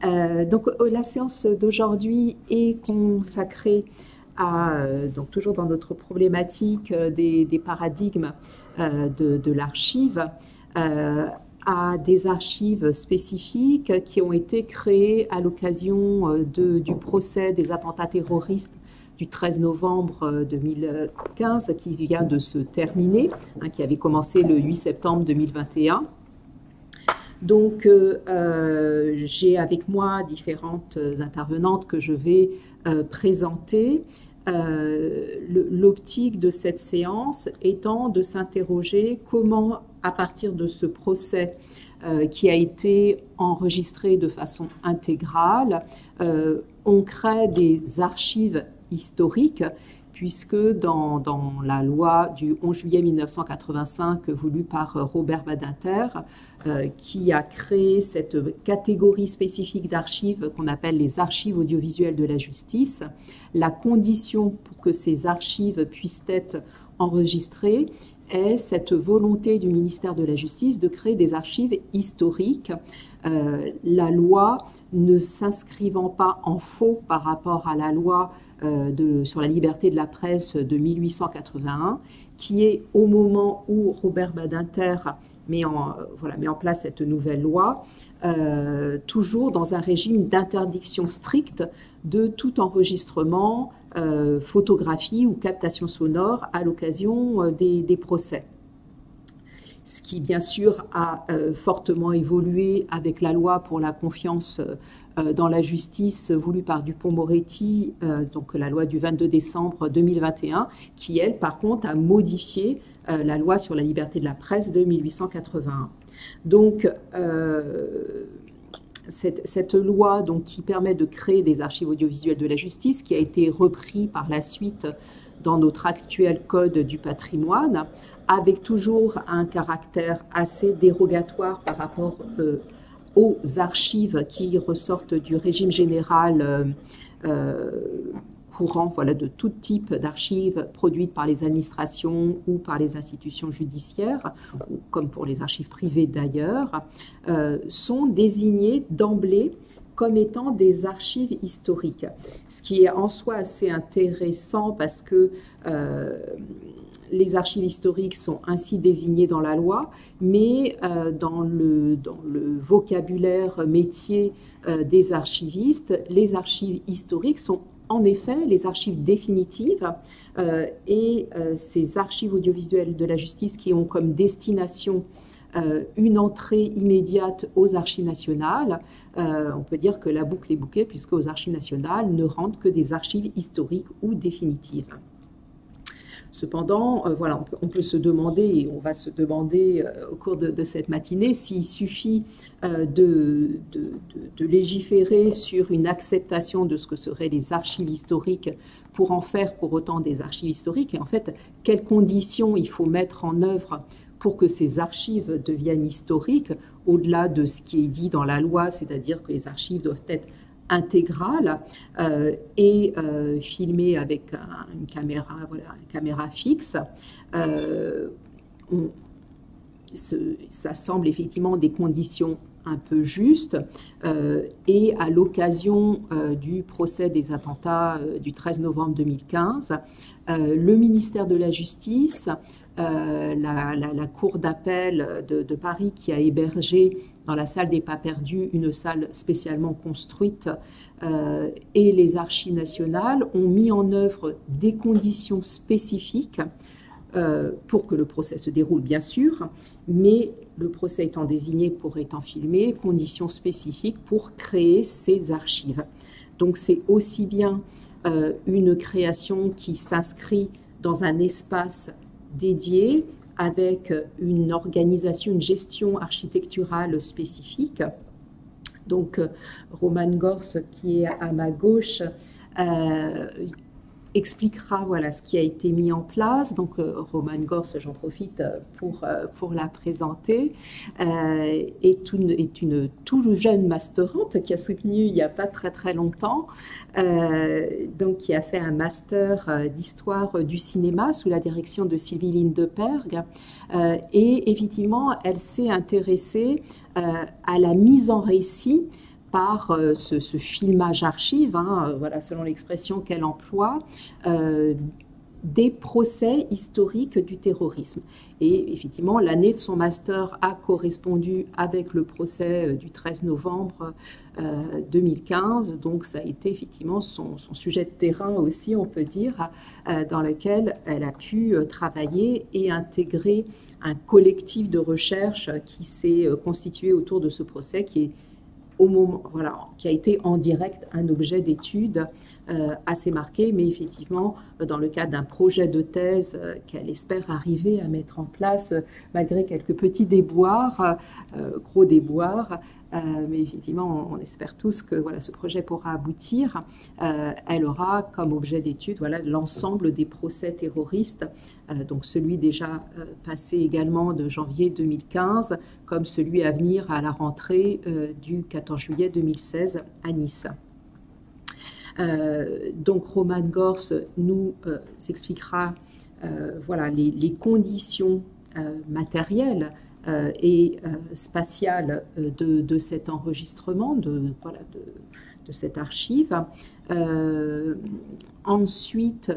La séance d'aujourd'hui est consacrée à, donc toujours dans notre problématique des paradigmes de l'archive, à des archives spécifiques qui ont été créées à l'occasion du procès des attentats terroristes du 13 novembre 2015 qui vient de se terminer, qui avait commencé le 8 septembre 2021. Donc, j'ai avec moi différentes intervenantes que je vais présenter. L'optique de cette séance étant de s'interroger comment, à partir de ce procès qui a été enregistré de façon intégrale, on crée des archives historiques, puisque dans la loi du 11 juillet 1985 voulue par Robert Badinter, qui a créé cette catégorie spécifique d'archives qu'on appelle les archives audiovisuelles de la justice, la condition pour que ces archives puissent être enregistrées est cette volonté du ministère de la Justice de créer des archives historiques, la loi ne s'inscrivant pas en faux par rapport à la loi sur la liberté de la presse de 1881, qui est au moment où Robert Badinter met en place cette nouvelle loi, toujours dans un régime d'interdiction stricte de tout enregistrement, photographie ou captation sonore à l'occasion des procès. Ce qui, bien sûr, a fortement évolué avec la loi pour la confiance dans la justice voulue par Dupond-Moretti, donc la loi du 22 décembre 2021, qui, elle, par contre, a modifié la loi sur la liberté de la presse de 1881. Donc, cette loi donc, qui permet de créer des archives audiovisuelles de la justice, qui a été repris par la suite dans notre actuel code du patrimoine, avec toujours un caractère assez dérogatoire par rapport aux archives qui ressortent du régime général courant, de tout type d'archives produites par les administrations ou par les institutions judiciaires, comme pour les archives privées d'ailleurs, sont désignées d'emblée comme étant des archives historiques. Ce qui est en soi assez intéressant parce que les archives historiques sont ainsi désignées dans la loi, mais dans le vocabulaire métier des archivistes, les archives historiques sont en effet les archives définitives et ces archives audiovisuelles de la justice qui ont comme destination une entrée immédiate aux archives nationales. On peut dire que la boucle est bouclée puisque aux archives nationales ne rentrent que des archives historiques ou définitives. Cependant, on peut se demander, et on va se demander au cours de cette matinée, s'il suffit de légiférer sur une acceptation de ce que seraient les archives historiques pour en faire pour autant des archives historiques, et en fait, quelles conditions il faut mettre en œuvre pour que ces archives deviennent historiques, au-delà de ce qui est dit dans la loi, c'est-à-dire que les archives doivent être intégrale et filmée avec une caméra fixe. Ça semble effectivement des conditions un peu justes et à l'occasion du procès des attentats du 13 novembre 2015, le ministère de la Justice, la Cour d'appel de Paris qui a hébergé dans la salle des pas perdus, une salle spécialement construite, et les archives nationales ont mis en œuvre des conditions spécifiques pour que le procès se déroule, bien sûr, mais le procès étant désigné pour étant filmé, conditions spécifiques pour créer ces archives. Donc c'est aussi bien une création qui s'inscrit dans un espace dédié, avec une organisation, une gestion architecturale spécifique. Donc, Roman Gors, qui est à ma gauche, expliquera ce qui a été mis en place. Donc, Roman Gors, j'en profite pour la présenter, est une tout jeune masterante qui a soutenu il n'y a pas très longtemps, donc qui a fait un master d'histoire du cinéma sous la direction de Sylvie Lindeperg, et effectivement, elle s'est intéressée à la mise en récit par ce filmage archive, hein, voilà, selon l'expression qu'elle emploie, des procès historiques du terrorisme. Et effectivement, l'année de son master a correspondu avec le procès du 13 novembre 2015. Donc, ça a été effectivement son sujet de terrain aussi, on peut dire, dans lequel elle a pu travailler et intégrer un collectif de recherche qui s'est constitué autour de ce procès qui est au moment, voilà, qui a été en direct un objet d'étude assez marqué, mais effectivement, dans le cadre d'un projet de thèse qu'elle espère arriver à mettre en place, malgré quelques petits déboires, gros déboires, mais effectivement, on espère tous que voilà, ce projet pourra aboutir. Elle aura comme objet d'étude voilà, l'ensemble des procès terroristes, donc celui déjà passé également de janvier 2015, comme celui à venir à la rentrée du 14 juillet 2016 à Nice. Donc Romane Gors nous expliquera voilà, les conditions matérielles et spatiales de cet enregistrement, voilà, de cette archive. Ensuite,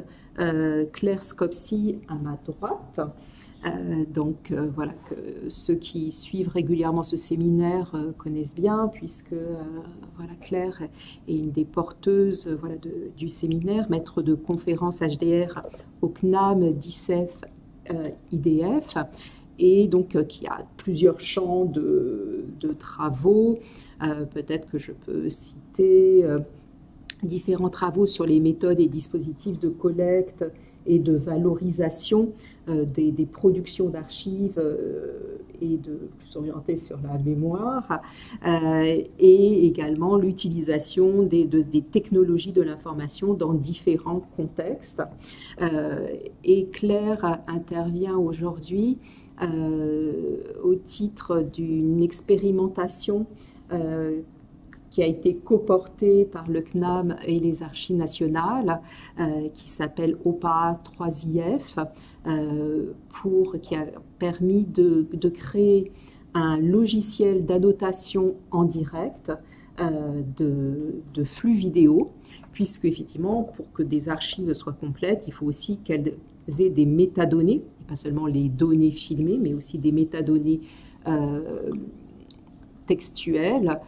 Claire Scopsi à ma droite. Donc voilà, que ceux qui suivent régulièrement ce séminaire connaissent bien, puisque voilà, Claire est une des porteuses voilà, du séminaire, maître de conférences HDR au CNAM, d'ICEF, IDF, et donc qui a plusieurs champs de travaux. Peut-être que je peux citer différents travaux sur les méthodes et dispositifs de collecte et de valorisation des productions d'archives et plus orientées sur la mémoire, et également l'utilisation des technologies de l'information dans différents contextes. Et Claire intervient aujourd'hui au titre d'une expérimentation qui a été coportée par le CNAM et les Archives nationales, qui s'appelle OPA 3IF, qui a permis de créer un logiciel d'annotation en direct de flux vidéo, puisque effectivement, pour que des archives soient complètes, il faut aussi qu'elles aient des métadonnées, pas seulement les données filmées, mais aussi des métadonnées textuelles.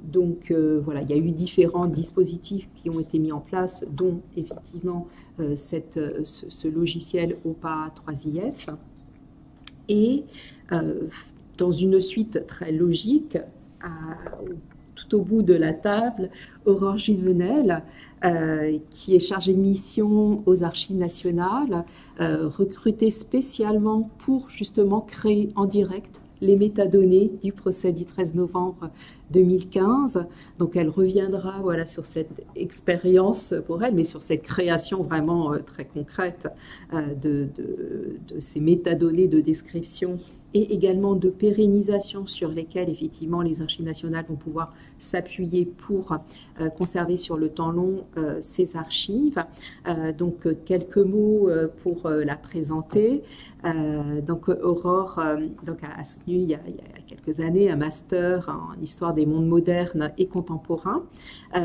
Donc voilà, il y a eu différents dispositifs qui ont été mis en place, dont effectivement ce logiciel OPA 3IF. Et dans une suite très logique, tout au bout de la table, Aurore Juvenel, qui est chargée de mission aux Archives nationales, recrutée spécialement pour justement créer en direct les métadonnées du procès du 13 novembre 2015. Donc elle reviendra voilà, sur cette expérience pour elle, mais sur cette création vraiment très concrète de ces métadonnées de description et également de pérennisation sur lesquelles effectivement les Archives nationales vont pouvoir s'appuyer pour conserver sur le temps long ces archives. Donc quelques mots pour la présenter. Donc Aurore a soutenu il y a quelques années un master en histoire des mondes modernes et contemporains, et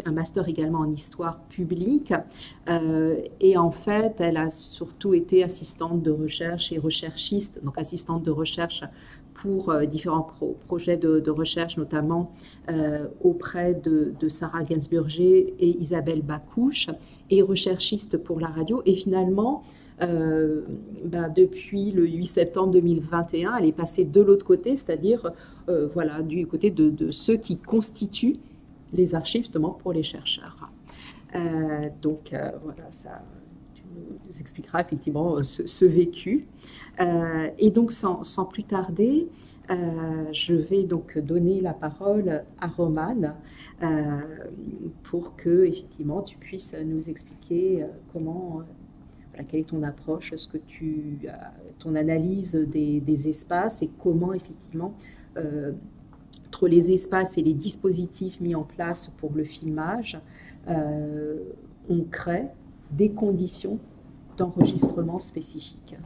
un master également en histoire publique. Et en fait, elle a surtout été assistante de recherche et recherchiste, donc assistante de recherche pour différents projets de recherche, notamment auprès de Sarah Gainsburger et Isabelle Bacouche, et recherchiste pour la radio. Et finalement, depuis le 8 septembre 2021, elle est passée de l'autre côté, c'est-à-dire voilà, du côté de ceux qui constituent les archives justement pour les chercheurs. Donc voilà, ça tu nous expliqueras effectivement ce vécu. Et donc sans plus tarder, je vais donc donner la parole à Romane pour que effectivement tu puisses nous expliquer comment quelle est ton approche, ton analyse des espaces et comment effectivement entre les espaces et les dispositifs mis en place pour le filmage, on crée des conditions d'enregistrement spécifiques.